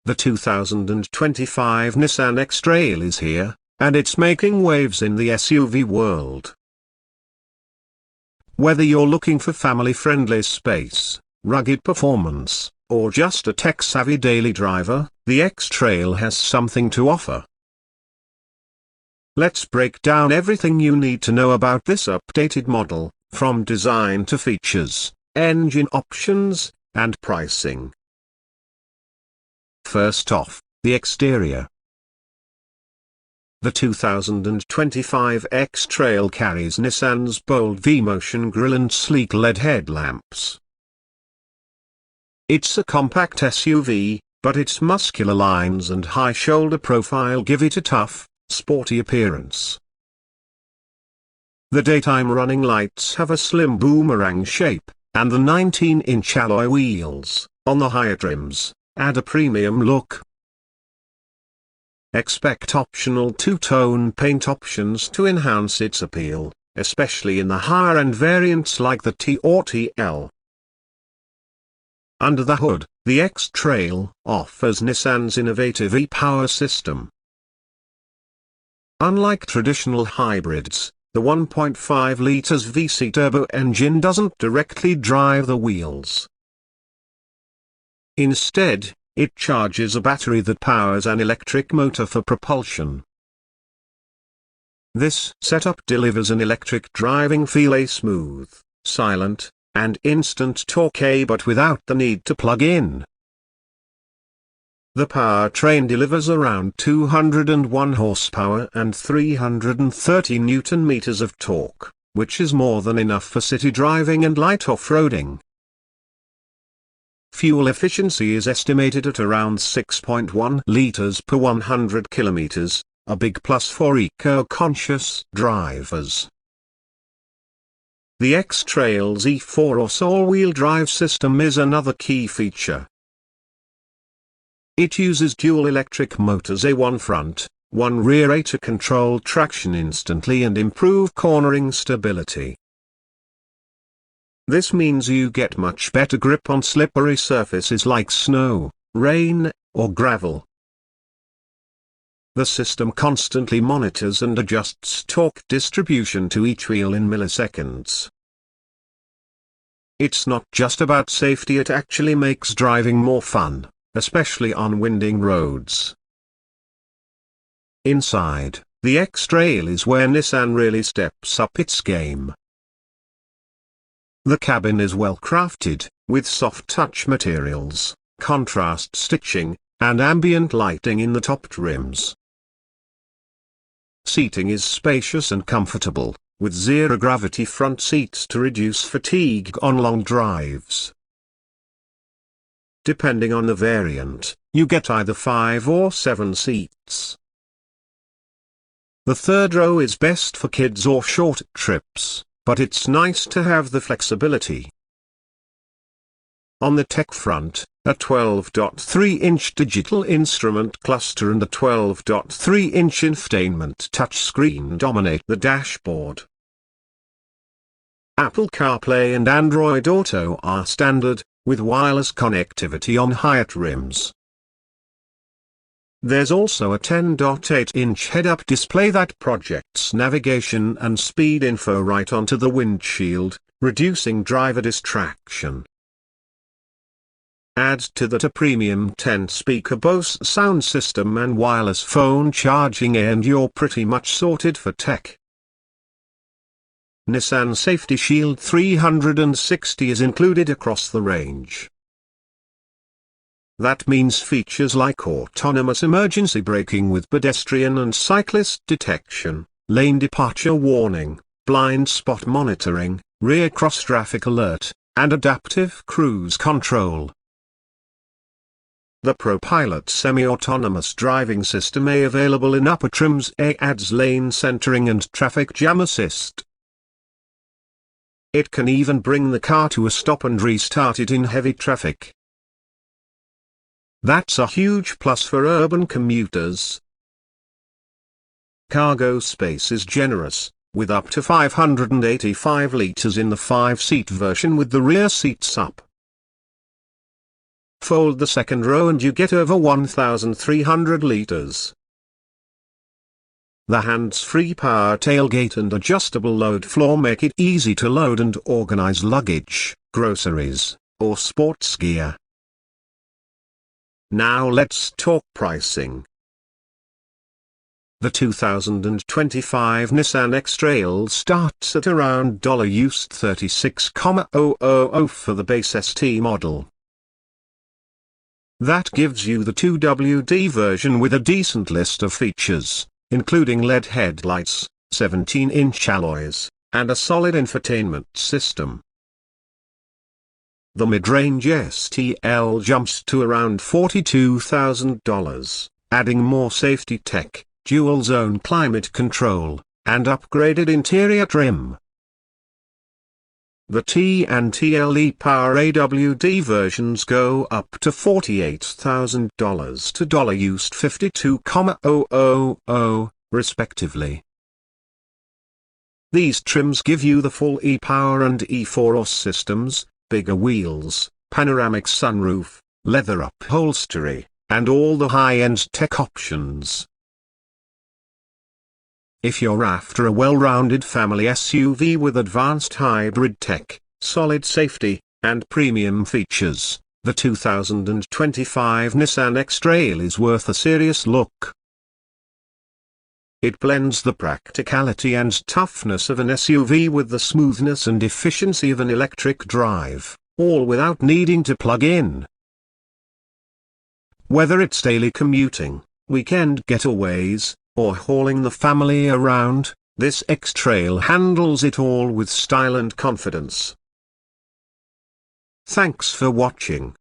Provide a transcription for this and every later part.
The 2025 Nissan X-Trail is here, and it's making waves in the SUV world. Whether you're looking for family-friendly space, rugged performance, or just a tech-savvy daily driver, the X-Trail has something to offer. Let's break down everything you need to know about this updated model, from design to features, engine options, and pricing. First off, the exterior. The 2025 X-Trail carries Nissan's bold V-motion grille and sleek LED headlamps. It's a compact SUV, but its muscular lines and high shoulder profile give it a tough, sporty appearance. The daytime running lights have a slim boomerang shape, and the 19-inch alloy wheels, on the higher trims, add a premium look. Expect optional two-tone paint options to enhance its appeal, especially in the higher-end variants like the T or TL. Under the hood, the X-Trail offers Nissan's innovative e-power system. Unlike traditional hybrids, the 1.5 litres VC turbo engine doesn't directly drive the wheels. Instead, it charges a battery that powers an electric motor for propulsion. This setup delivers an electric driving feel, a smooth, silent, and instant torque, but without the need to plug in. The powertrain delivers around 201 horsepower and 330 Nm of torque, which is more than enough for city driving and light off-roading. Fuel efficiency is estimated at around 6.1 liters per 100 kilometers, a big plus for eco-conscious drivers. The X-Trail's E4 all-wheel drive system is another key feature. It uses dual electric motors, a one front, one rear, to control traction instantly and improve cornering stability. This means you get much better grip on slippery surfaces like snow, rain, or gravel. The system constantly monitors and adjusts torque distribution to each wheel in milliseconds. It's not just about safety, it actually makes driving more fun, especially on winding roads. Inside, the X-Trail is where Nissan really steps up its game. The cabin is well crafted, with soft touch materials, contrast stitching, and ambient lighting in the top trims. Seating is spacious and comfortable, with zero-gravity front seats to reduce fatigue on long drives. Depending on the variant, you get either 5 or 7 seats. The third row is best for kids or short trips, but it's nice to have the flexibility. On the tech front, a 12.3-inch digital instrument cluster and a 12.3-inch infotainment touchscreen dominate the dashboard. Apple CarPlay and Android Auto are standard, with wireless connectivity on higher trims. There's also a 10.8-inch head-up display that projects navigation and speed info right onto the windshield, reducing driver distraction. Add to that a premium 10-speaker Bose sound system and wireless phone charging, and you're pretty much sorted for tech. Nissan Safety Shield 360 is included across the range. That means features like autonomous emergency braking with pedestrian and cyclist detection, lane departure warning, blind spot monitoring, rear cross-traffic alert, and adaptive cruise control. The ProPilot semi-autonomous driving system available in upper trims adds lane centering and traffic jam assist. It can even bring the car to a stop and restart it in heavy traffic. That's a huge plus for urban commuters. Cargo space is generous, with up to 585 liters in the 5-seat version with the rear seats up. Fold the second row and you get over 1,300 liters. The hands-free power tailgate and adjustable load floor make it easy to load and organize luggage, groceries, or sports gear. Now let's talk pricing. The 2025 Nissan X-Trail starts at around used $36,000 for the base ST model. That gives you the 2WD version with a decent list of features, including LED headlights, 17-inch alloys, and a solid infotainment system. The mid-range STL jumps to around $42,000, adding more safety tech, dual-zone climate control, and upgraded interior trim. The T and TLE Power AWD versions go up to $48,000 to used $52,000, respectively. These trims give you the full e-Power and e-4OS systems, bigger wheels, panoramic sunroof, leather upholstery, and all the high-end tech options. If you're after a well-rounded family SUV with advanced hybrid tech, solid safety, and premium features, the 2025 Nissan X-Trail is worth a serious look. It blends the practicality and toughness of an SUV with the smoothness and efficiency of an electric drive, all without needing to plug in. Whether it's daily commuting, weekend getaways, or hauling the family around, this X-Trail handles it all with style and confidence. Thanks for watching.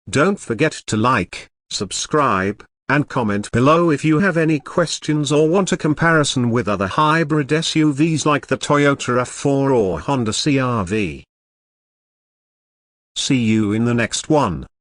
Don't forget to like, subscribe, and comment below if you have any questions or want a comparison with other hybrid SUVs like the Toyota RAV4 or Honda CR-V. See you in the next one.